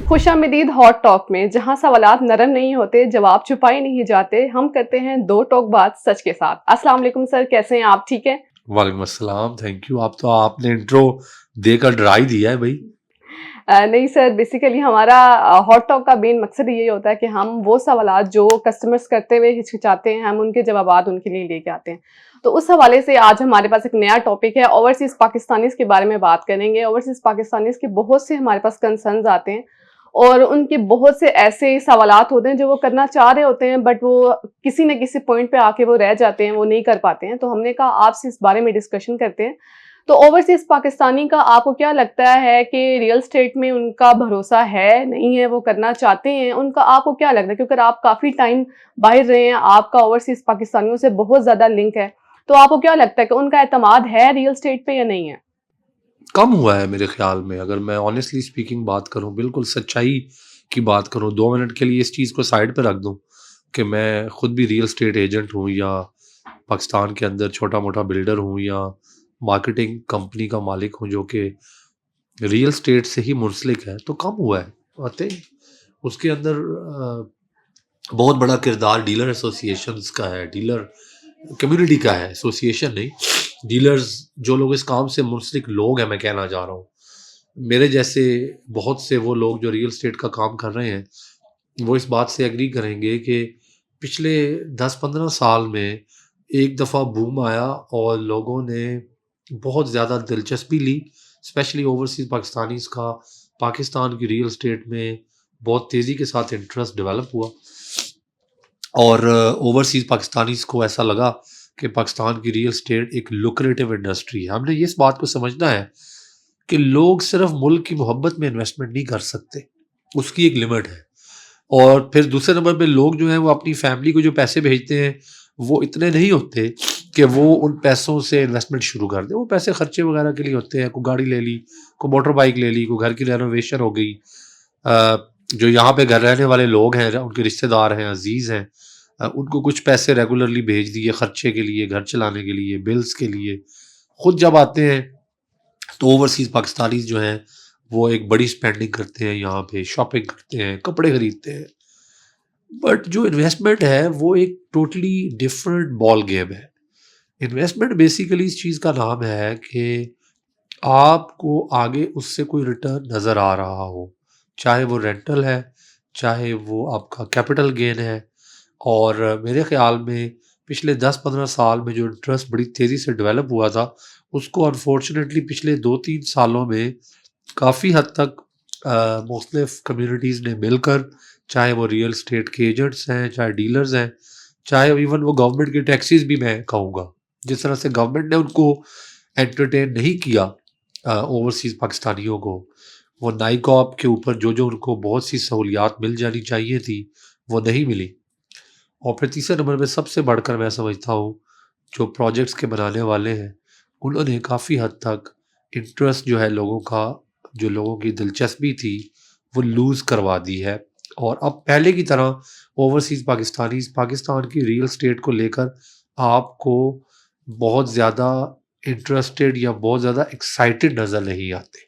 खुश आमदीद hot talk में, जहां सवालात नरम नहीं होते, जवाब छुपाए नहीं जाते, हम करते हैं दो टोक बात सच के साथ। अस्सलाम वालेकुम सर, कैसे हैं आप? ठीक है? वालेकुम अस्सलाम, थैंक यू। आप तो आपने इंट्रो देकर डरा ही दिया है भाई। नहीं सर, बेसिकली हमारा हॉट टॉक का मेन मकसद यही होता है कि हम वो सवालात जो कस्टमर्स करते हुए हिचकिचाते हैं, हम उनके जवाबात उनके लिए लेके आते हैं। तो उस हवाले से आज हमारे पास एक नया टॉपिक है, ओवरसीज़ पाकिस्तानीज़ के बारे में बात करेंगे। ओवरसीज़ पाकिस्तानीज़ के बहुत से हमारे पास कंसर्न्स आते हैं और उनके बहुत से ऐसे सवालात होते हैं जो वो करना चाह रहे होते हैं, बट वो किसी न किसी पॉइंट पे आके वो रह जाते हैं, वो नहीं कर पाते हैं। तो हमने कहा आपसे इस बारे में डिस्कशन करते हैं। तो ओवरसीज़ पाकिस्तानी का आपको क्या लगता है कि रियल एस्टेट में उनका भरोसा है, नहीं है, वो करना चाहते हैं, उनका आपको क्या लगता है? क्योंकि आप काफ़ी टाइम बाहर रहे हैं, आपका ओवरसीज़ पाकिस्तानियों से बहुत ज़्यादा लिंक है, तो आपको क्या लगता है कि उनका एतमाद है रियल एस्टेट पे या नहीं है? कम हुआ है मेरे ख्याल में, अगर मैं ऑनेस्टली स्पीकिंग बात करूं, बिल्कुल सच्चाई की बात करूं, 2 मिनट के लिए इस चीज़ को साइड पे रख दूं कि मैं खुद भी रियल एस्टेट एजेंट हूं या पाकिस्तान के अंदर छोटा मोटा बिल्डर हूं या मार्केटिंग कंपनी का मालिक हूं जो कि रियल एस्टेट से ही मुंसलिक है, तो कम हुआ है। आते उसके अंदर बहुत बड़ा किरदार डीलर एसोसिएशंस का है, डीलर कम्युनिटी का है, एसोसिएशन नहीं, डीलर्स जो लोग इस काम से मुंसलिक लोग हैं, मैं कहना चाह रहा हूँ। मेरे जैसे बहुत से वो लोग जो रियल एस्टेट का काम कर रहे हैं, वो इस बात से एग्री करेंगे कि पिछले 10-15 साल में एक दफ़ा बूम आया और लोगों ने बहुत ज़्यादा दिलचस्पी ली, स्पेशली ओवरसीज़ पाकिस्तानीज़ का पाकिस्तान की रियल एस्टेट में बहुत तेज़ी के साथ इंटरेस्ट डेवलप हुआ और ओवरसीज़ पाकिस्तानीज़ को ऐसा लगा कि पाकिस्तान की रियल एस्टेट एक लुक्रेटिव इंडस्ट्री है। हमने ये इस बात को समझना है कि लोग सिर्फ मुल्क की मोहब्बत में इन्वेस्टमेंट नहीं कर सकते, उसकी एक लिमिट है। और फिर दूसरे नंबर पे लोग जो हैं वो अपनी फैमिली को जो पैसे भेजते हैं वो इतने नहीं होते कि वो उन पैसों से इन्वेस्टमेंट शुरू कर दें। वो पैसे खर्चे वगैरह के लिए होते हैं, कोई गाड़ी ले ली, कोई मोटर बाइक ले ली, कोई घर की रेनोवेशन हो गई। जो यहाँ पे घर रहने वाले लोग हैं, उनके रिश्तेदार हैं, अजीज़ हैं, उनको कुछ पैसे रेगुलरली भेज दिए खर्चे के लिए, घर चलाने के लिए, बिल्स के लिए। खुद जब आते हैं तो ओवरसीज़ पाकिस्तानीज़ जो हैं वो एक बड़ी स्पेंडिंग करते हैं, यहाँ पे शॉपिंग करते हैं, कपड़े खरीदते हैं। बट जो इन्वेस्टमेंट है वो एक टोटली डिफरेंट बॉल गेम है। इन्वेस्टमेंट बेसिकली इस चीज़ का नाम है कि आपको आगे उससे कोई रिटर्न नज़र आ रहा हो, चाहे वो रेंटल है, चाहे वो आपका कैपिटल गेन है। और मेरे ख़्याल में पिछले 10-15 साल में जो इंटरेस्ट बड़ी तेज़ी से डेवलप हुआ था, उसको अनफॉर्चुनेटली पिछले 2-3 सालों में काफ़ी हद तक मुख्तलिफ कम्युनिटीज़ ने मिलकर, चाहे वो रियल एस्टेट के एजेंट्स हैं, चाहे डीलर्स हैं, चाहे इवन वो गवर्नमेंट के टैक्सेस भी मैं कहूँगा, जिस तरह से गवर्नमेंट ने उनको एंटरटेन नहीं किया ओवरसीज़ पाकिस्तानियों को, वो नाइकॉप के ऊपर जो जो उनको बहुत सी सहूलियात मिल जानी चाहिए थी वो नहीं मिली। और फिर तीसरे नंबर पे सबसे बढ़कर मैं समझता हूँ जो प्रोजेक्ट्स के बनाने वाले हैं, उन्होंने काफ़ी हद तक इंटरेस्ट जो है लोगों का, जो लोगों की दिलचस्पी थी, वो लूज़ करवा दी है। और अब पहले की तरह ओवरसीज़ पाकिस्तानीज़ पाकिस्तान की रियल एस्टेट को लेकर आपको बहुत ज़्यादा इंटरेस्टेड या बहुत ज़्यादा एक्साइटेड नज़र नहीं आते।